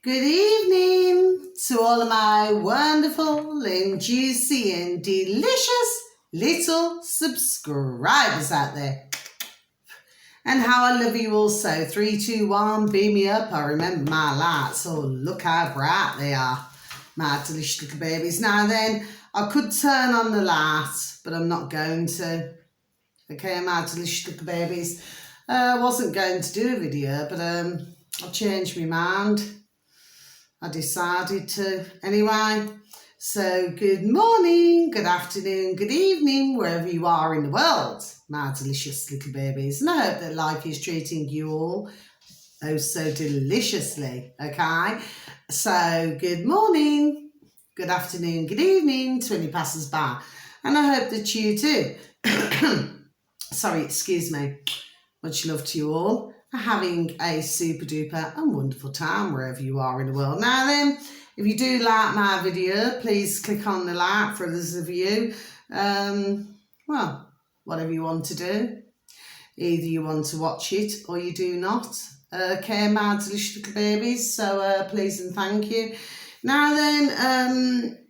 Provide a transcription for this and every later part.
Good evening to all of my wonderful and juicy and delicious little subscribers out there. And how I love you all so. 3, 2, 1, beam me up. I remember my lights. Oh, look how bright they are. My delicious little babies. Now then, I could turn on the light, but I'm not going to. Okay, my delicious little babies. I wasn't going to do a video, but I changed my mind. I decided to. Anyway, so good morning, good afternoon, good evening, wherever you are in the world, my delicious little babies. And I hope that life is treating you all oh so deliciously, okay? So good morning, good afternoon, good evening to any passers by. And I hope that you too, sorry, excuse me, much love to you all, are having a super duper and wonderful time wherever you are in the world. Now then, if you do like my video, please click on the like for others of you. Well, whatever you want to do. Either you want to watch it or you do not. Okay, my delicious little babies. So please and thank you. Now then,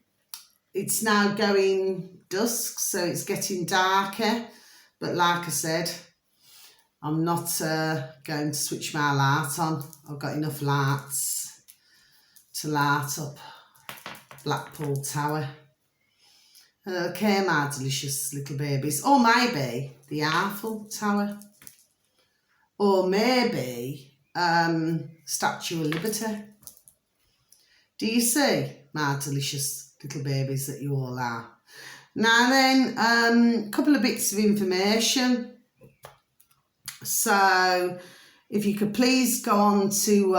it's now going dusk, so it's getting darker. But like I said, I'm not going to switch my light on. I've got enough lights to light up Blackpool Tower. Okay, my delicious little babies. Or maybe the Eiffel Tower. Or maybe Statue of Liberty. Do you see, my delicious little babies that you all are? Now then, a couple of bits of information. So, if you could please go on to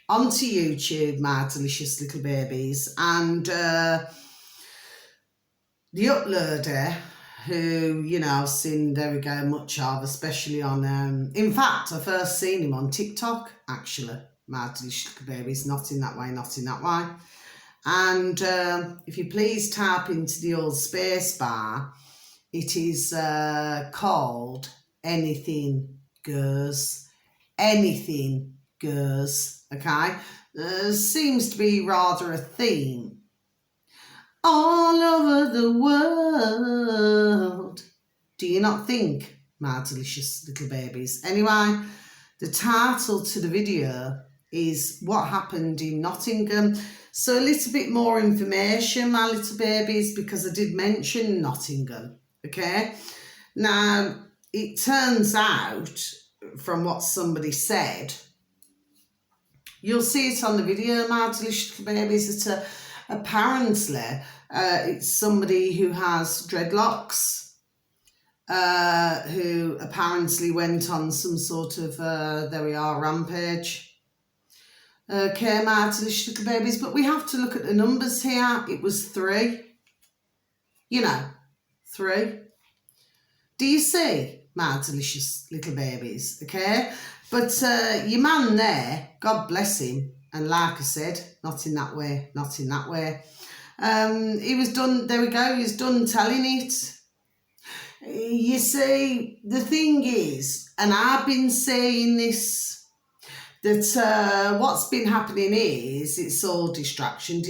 onto YouTube, my delicious little babies, and the uploader, who I've seen much of, especially on. In fact, I first seen him on TikTok. Actually, my delicious little babies, not in that way. And if you please type into the old space bar, it is called Anything Goes. Anything goes, okay? Seems to be rather a theme. All over the world. Do you not think, my delicious little babies? Anyway, the title to the video is What Happened in Nottingham. So a little bit more information, my little babies, because I did mention Nottingham, okay? Now, it turns out, from what somebody said, you'll see it on the video, my delicious babies, that apparently it's somebody who has dreadlocks, who apparently went on some sort of, rampage. Okay, my delicious little babies, but we have to look at the numbers here. It was 3. 3. Do you see, my delicious little babies, okay? But your man there, God bless him, and like I said, not in that way. He was done, there we go, he's done telling it. You see, the thing is, and I've been saying this, that what's been happening is it's all distraction,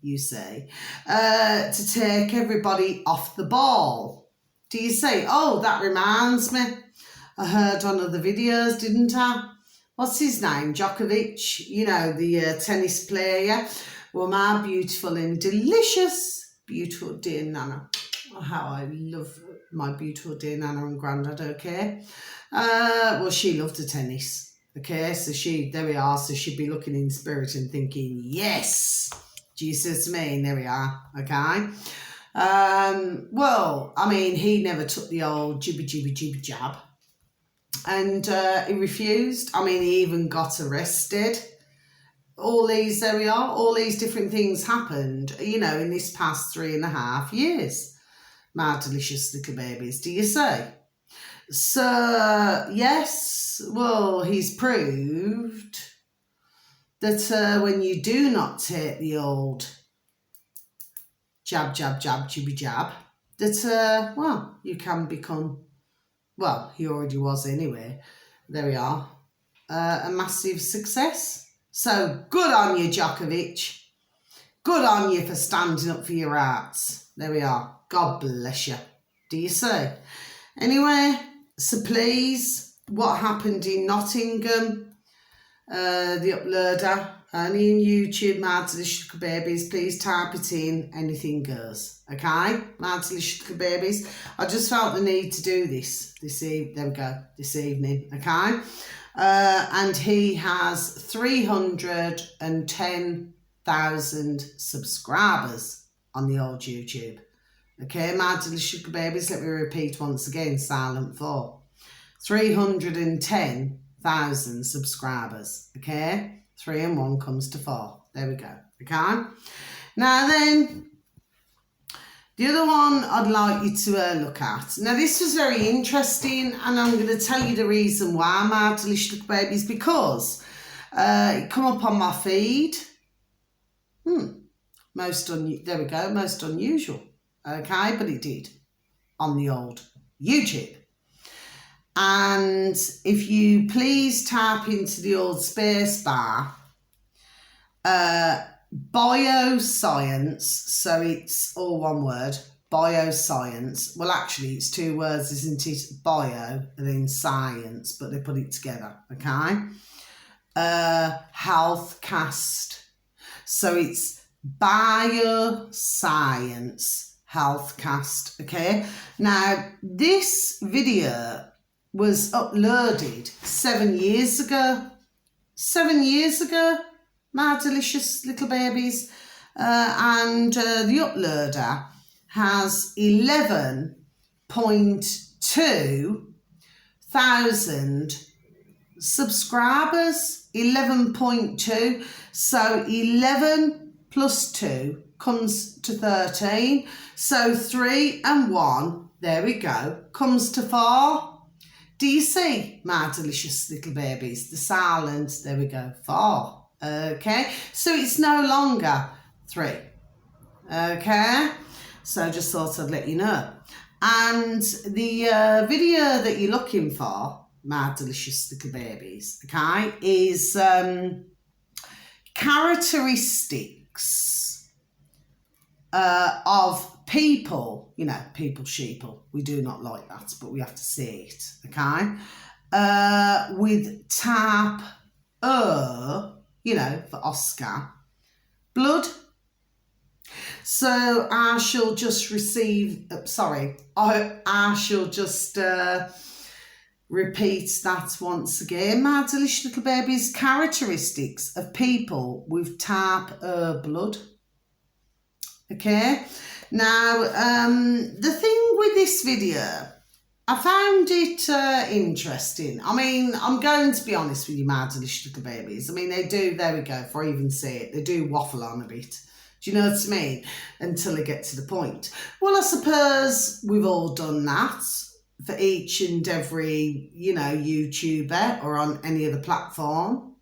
you see, to take everybody off the ball. Do you see? Oh, that reminds me. I heard on other videos, didn't I? What's his name? Djokovic, the tennis player. Well, my beautiful and delicious, beautiful dear Nana. Oh, how I love my beautiful dear Nana and Grandad, okay? Well, she loved the tennis. Okay, so there we are. So she'd be looking in spirit and thinking, yes, Jesus me, and there we are. Okay. Well, I mean, he never took the old jibby jab, and he refused. I mean, he even got arrested. All these different things happened, in this past 3.5 years. My delicious little babies, do you say? So, yes, well, he's proved that when you do not take the old jab, jibby jab, that, you can become, well, he already was anyway. There we are. a massive success. So good on you, Djokovic. Good on you for standing up for your rights. There we are. God bless you. Do you see? Anyway, so please, what happened in Nottingham, the uploader, only in YouTube, Mad Delicious Little Babies, please type it in, anything goes, okay? Mad Delicious Little Babies. I just felt the need to do this evening, okay? And he has 310,000 subscribers on the old YouTube. Okay, Mad Delicious Little Babies, let me repeat once again, silent 4. 310,000 subscribers, okay? 3 and 1 comes to 4. There we go, okay? Now then, the other one I'd like you to look at. Now this was very interesting, and I'm going to tell you the reason why, Mad Delicious Little Babies, because it come up on my feed. There we go, most unusual. Okay, but it did on the old YouTube. And if you please tap into the old space bar, bioscience, so it's all one word, bioscience. Well, actually, it's 2 words, isn't it? Bio and then science, but they put it together, okay? Healthcast. So it's bioscience healthcast, okay? Now, this video was uploaded 7 years ago. 7 years ago, my delicious little babies. And the uploader has 11.2 thousand subscribers. 11.2. So 11 plus 2 comes to 13. So 3 and 1, there we go, comes to 4. Do you see, my delicious little babies? The silent, there we go, 4. Okay, so it's no longer 3. Okay, so I just thought I'd let you know. And the video that you're looking for, my delicious little babies, okay, is characteristics of people, you know, people sheeple. We do not like that, but we have to say it, okay? With tap, you know, for Oscar, blood. So I shall just I shall just repeat that once again. My delicious little babies, characteristics of people with type blood. Okay, now the thing with this video, I found it interesting. I mean, I'm going to be honest with you, my delicious little babies. I mean, they do, there we go, before I even say it, they do waffle on a bit. Do you know what I mean? Until they get to the point. Well, I suppose we've all done that for each and every, you know, YouTuber or on any other platform.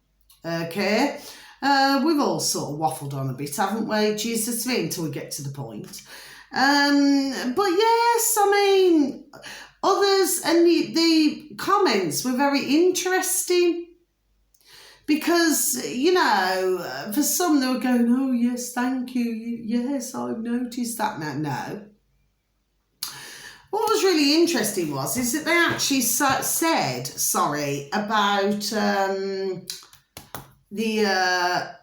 Okay? We've all sort of waffled on a bit, haven't we? Jesus me, until we get to the point. But yes, I mean, others, and the comments were very interesting. Because, you know, for some they were going, oh, yes, thank you. Yes, I've noticed that now. No. What was really interesting is that they actually said, about the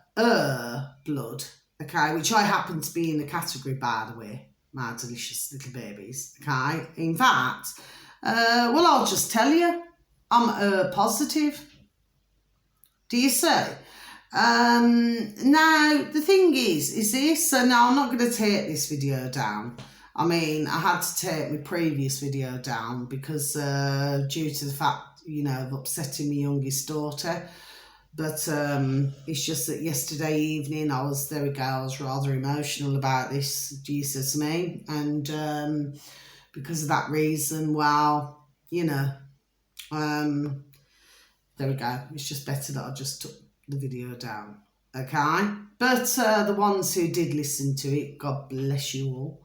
blood, okay, which I happen to be in the category, by the way, my delicious little babies, okay. In fact, well, I'll just tell you, I'm positive. Do you see? Now, the thing is this, so now I'm not going to take this video down. I mean, I had to take my previous video down because due to the fact, you know, of upsetting my youngest daughter. But it's just that yesterday evening I was rather emotional about this, Jesus me. And because of that reason, well, you know, there we go. It's just better that I just took the video down, okay? But the ones who did listen to it, God bless you all.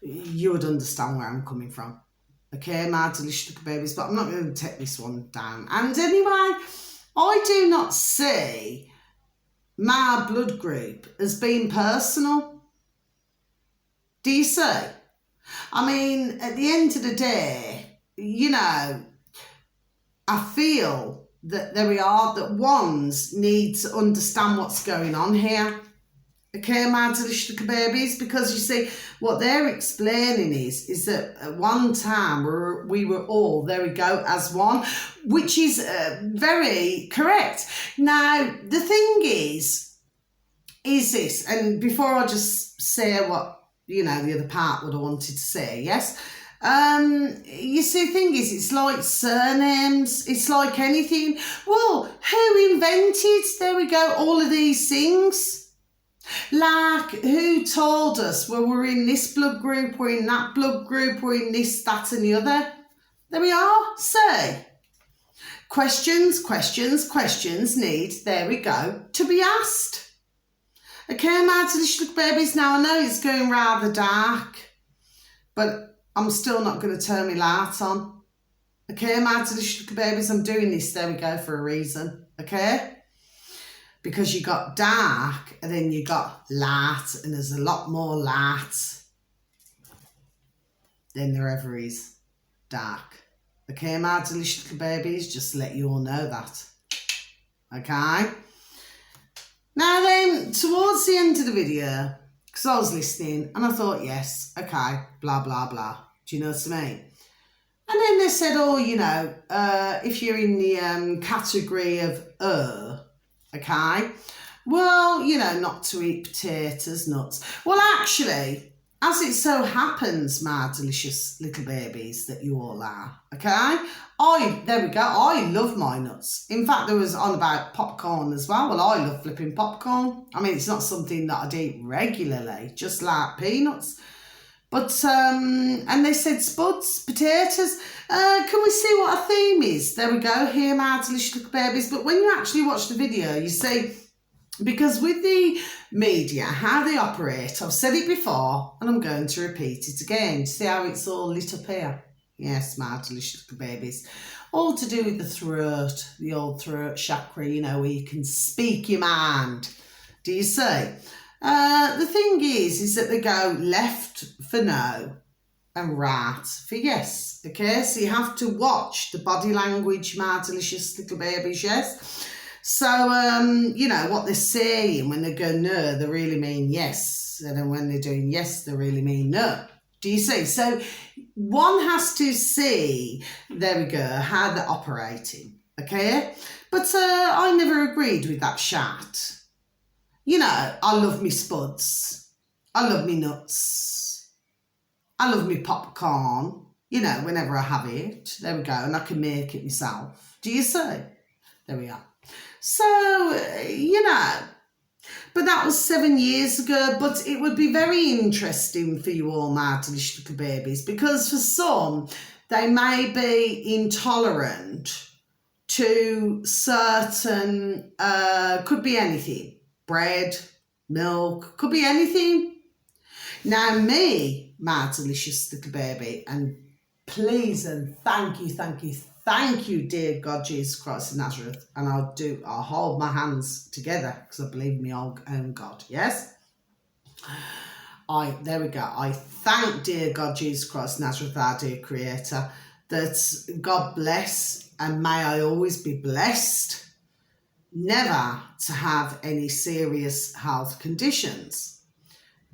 You would understand where I'm coming from, Okay, my delicious little babies, but I'm not going to take this one down. And anyway, I do not see my blood group as being personal. Do you see? I mean, at the end of the day, you know, I feel that there we are, that ones need to understand what's going on here. Okay, my delicious little babies, because you see, what they're explaining is that at one time we were all, there we go, as one, which is very correct. Now, the thing is this, and before I just say what, you know, the other part would have wanted to say, yes? You see, the thing is, it's like surnames, it's like anything. Well, who invented, there we go, all of these things? Like, who told us, well, we're in this blood group, we're in that blood group, we're in this, that and the other? There we are, see? Questions need, there we go, to be asked. Okay, my delicious little babies, now I know it's going rather dark, but I'm still not going to turn my light on. Okay, my delicious little babies, I'm doing this, there we go, for a reason, okay? Because you got dark and then you got light, and there's a lot more light than there ever is dark. Okay, my delicious little babies, just to let you all know that. Okay? Now then, towards the end of the video, because I was listening and I thought, yes, okay, blah, blah, blah. Do you know what I mean? And then they said, oh, you know, if you're in the category of okay, well, you know, not to eat potatoes, nuts. Well, actually, as it so happens, my delicious little babies that you all are, okay, there we go, I love my nuts. In fact, there was on about popcorn as well. Well, I love flipping popcorn. I mean, it's not something that I'd eat regularly, just like peanuts. But, and they said, spuds, potatoes, can we see what a theme is? There we go, here, my delicious little babies. But when you actually watch the video, you see, because with the media, how they operate, I've said it before, and I'm going to repeat it again. See how it's all lit up here? Yes, my delicious little babies. All to do with the throat, the old throat chakra, you know, where you can speak your mind. Do you see? The thing is that they go left for no and right for yes, okay? So you have to watch the body language, my delicious little babies, yes? So, you know, what they're saying when they go no, they really mean yes. And then when they're doing yes, they really mean no. Do you see? So one has to see, there we go, how they're operating, okay? But I never agreed with that chat. You know, I love me spuds. I love me nuts. I love me popcorn. You know, whenever I have it. There we go. And I can make it myself. Do you see? There we are. So, you know, but that was 7 years ago. But it would be very interesting for you all, my delicious little babies, because for some, they may be intolerant to certain, could be anything. Bread, milk, could be anything. Now me, my delicious little baby, and please and thank you, dear God Jesus Christ of Nazareth, and I'll hold my hands together because I believe in my own God, yes? There we go. I thank dear God Jesus Christ of Nazareth, our dear Creator, that God bless, and may I always be blessed, never to have any serious health conditions.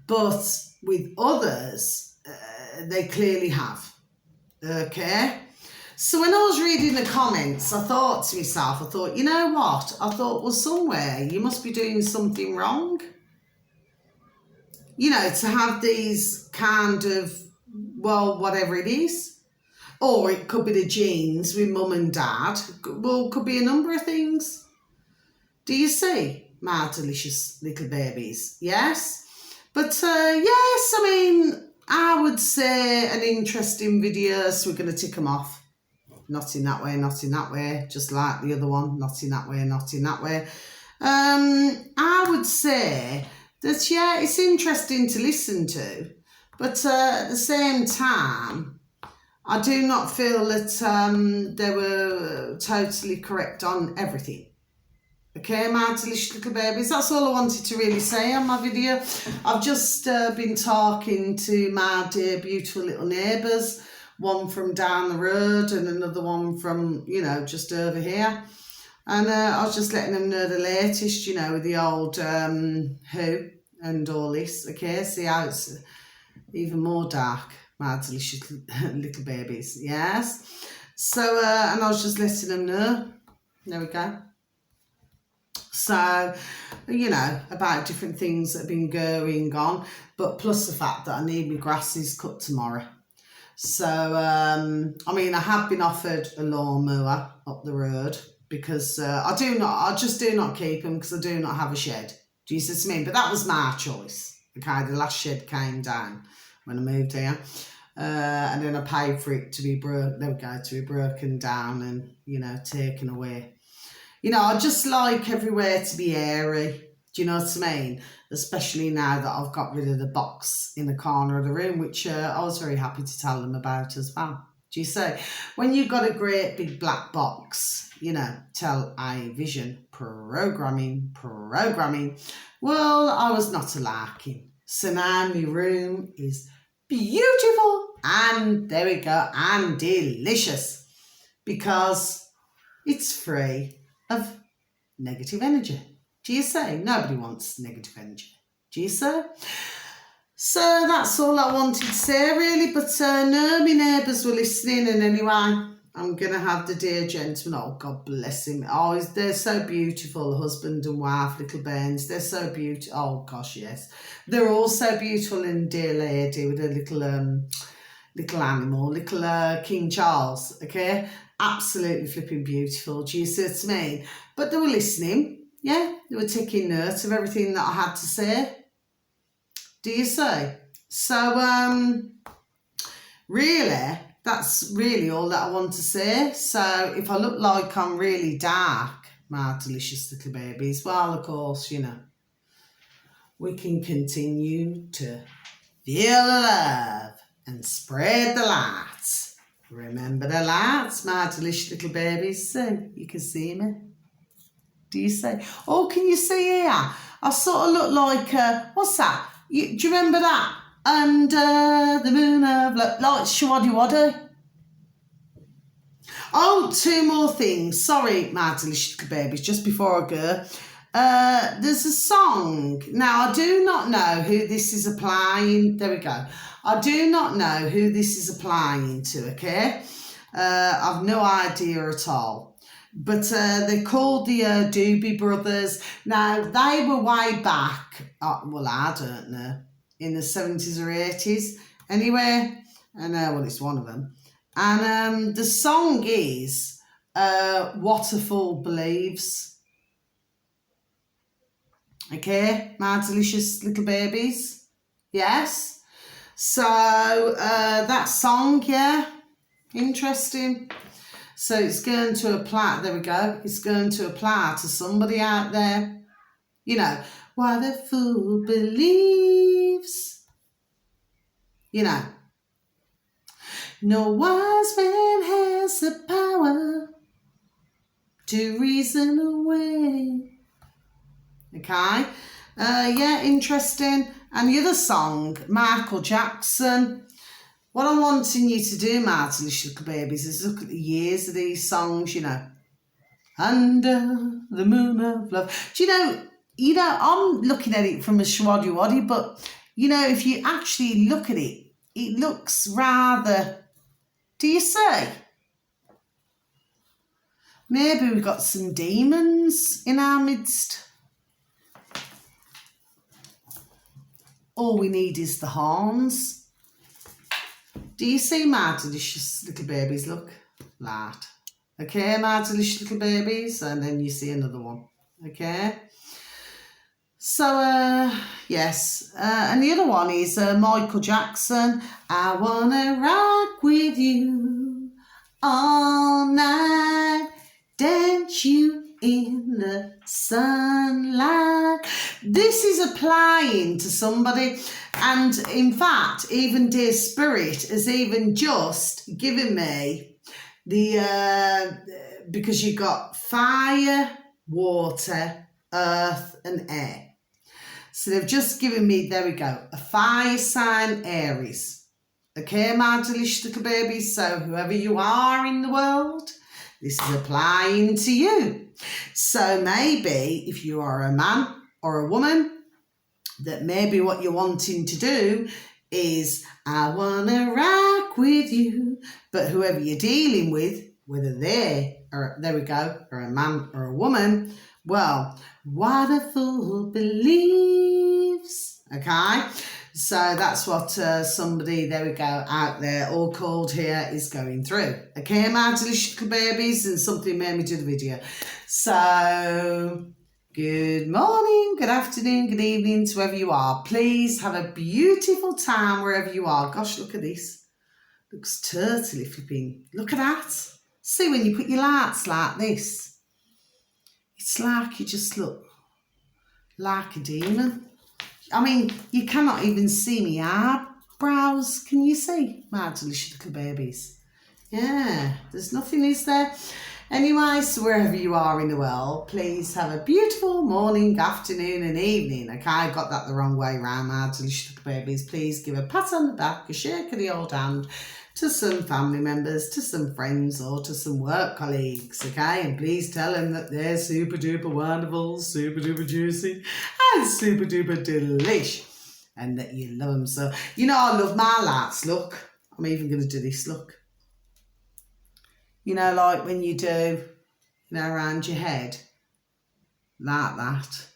But with others, they clearly have. Okay? So when I was reading the comments, I thought to myself, you know what? I thought, well, somewhere you must be doing something wrong. You know, to have these kind of, well, whatever it is. Or it could be the genes with mum and dad. Well, could be a number of things. Do you see, my delicious little babies? Yes? But, yes, I mean, I would say an interesting video, so we're going to tick them off. Not in that way, not in that way, just like the other one. Not in that way, not in that way. I would say that, yeah, it's interesting to listen to. But at the same time, I do not feel that they were totally correct on everything. Okay, my delicious little babies, that's all I wanted to really say on my video. I've just been talking to my dear beautiful little neighbours, one from down the road and another one from, you know, just over here. And I was just letting them know the latest, you know, with the old Who and all this. Okay, see how it's even more dark, my delicious little babies, yes. So, and I was just letting them know. There we go. So, you know, about different things that have been going on, but plus the fact that I need my grasses cut tomorrow. So, I mean, I have been offered a lawnmower up the road because I just do not keep them because I do not have a shed. Do you see what I mean? But that was my choice. Okay, the last shed came down when I moved here. And then I paid for it to be broken down and, you know, taken away. You know, I just like everywhere to be airy. Do you know what I mean? Especially now that I've got rid of the box in the corner of the room, which I was very happy to tell them about as well. Do you see? When you've got a great big black box, you know, tell a vision, programming. Well, I was not a larking. So now my room is beautiful and there we go, and delicious because it's free of negative energy. Do you say? Nobody wants negative energy. Do you say? So that's all I wanted to say really, but no, my neighbours were listening, and anyway, I'm going to have the dear gentleman, oh God bless him, oh they're so beautiful, husband and wife, little Bairns, they're so beautiful, oh gosh yes, they're all so beautiful, and dear lady with a little animal, little King Charles, okay, absolutely flipping beautiful, do you see what I mean? But they were listening, yeah, they were taking note of everything that I had to say, do you see? So, really, that's really all that I want to say. So if I look like I'm really dark, my delicious little babies, well, of course, you know, we can continue to feel the love and spread the light. Remember the lights, my delicious little babies, so you can see me. Do you see? Oh, can you see here? I sort of look like, what's that? Do you remember that? Under the moon of love, like Shwaddy Waddy. Oh, two more things. Sorry, my delicious little babies, just before I go. There's a song. Now, I do not know who this is applying. There we go. I do not know who this is applying to, okay? I've no idea at all. But they're called the Doobie Brothers. Now, they were way back, well, I don't know, in the 70s or 80s. Anyway, I know, well, it's one of them. And the song is What a Fool Believes. Okay, my delicious little babies. Yes. So that song, yeah, interesting. So it's going to apply, there we go, it's going to apply to somebody out there. You know, what a fool believes. You know, no wise man has the power to reason away. Okay, yeah, interesting. And the other song, Michael Jackson. What I'm wanting you to do, my delicious little babies, is look at the years of these songs, you know. Under the moon of love. Do you know, I'm looking at it from a Shwaddy Waddy, but, you know, if you actually look at it, it looks rather, do you say? Maybe we've got some demons in our midst. All we need is the horns. Do you see my delicious little babies? Look, that. Okay, my delicious little babies, and then you see another one. Okay. So, yes, and the other one is Michael Jackson. I wanna rock with you all night, dance you in the sunlight. This is applying to somebody. And in fact, even Dear Spirit has even just given me the, because you've got fire, water, earth and air. So they've just given me, there we go, a fire sign, Aries. Okay, my delicious little babies. So whoever you are in the world, this is applying to you. So maybe if you are a man or a woman, that maybe what you're wanting to do is, I want to rock with you. But whoever you're dealing with, whether they are, there we go, or a man or a woman, well, what a fool believes. Okay, so that's what somebody, there we go, out there, all called here, is going through. Okay, my delicious little babies, and something made me do the video. So, good morning, good afternoon, good evening to whoever you are. Please have a beautiful time wherever you are. Gosh, look at this. Looks turtley flipping. Look at that. See, when you put your lights like this, it's like you just look like a demon. I mean, you cannot even see me eyebrows. Can you see? My delicious little babies. Yeah, there's nothing, is there? Anyway, so wherever you are in the world, please have a beautiful morning, afternoon and evening. Okay, I got that the wrong way round, my delicious little babies. Please give a pat on the back, a shake of the old hand to some family members, to some friends or to some work colleagues, okay? And please tell them that they're super duper wonderful, super duper juicy and super duper delish, and that you love them. So, you know, I love my lights, look. I'm even going to do this, look. You know, like when you do, you know, around your head, like that.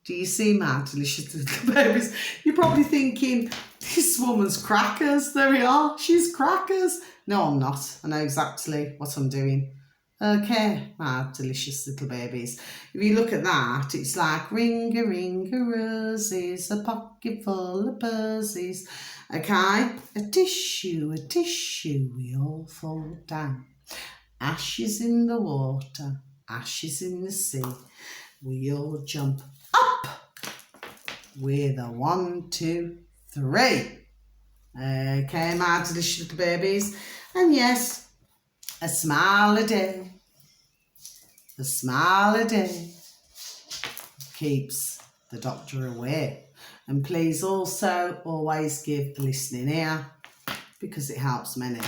Do you see my delicious little babies? You're probably thinking, this woman's crackers. There we are. She's crackers. No, I'm not. I know exactly what I'm doing. Okay, my delicious little babies. If you look at that, it's like ring-a-ring-a roses, a pocket full of posies. Okay, a tissue, we all fall down. Ashes in the water, ashes in the sea. We all jump up with a 1, 2, 3. Okay, my delicious little babies. And yes, a smile a day. A smile a day keeps the doctor away. And please also always give a listening ear, because it helps many.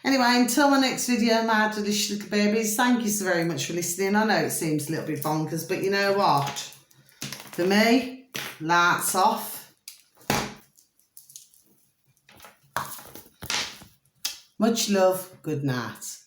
Anyway, until the next video, my delicious little babies, thank you so very much for listening. I know it seems a little bit bonkers, but you know what? For me, lights off. Much love, good night.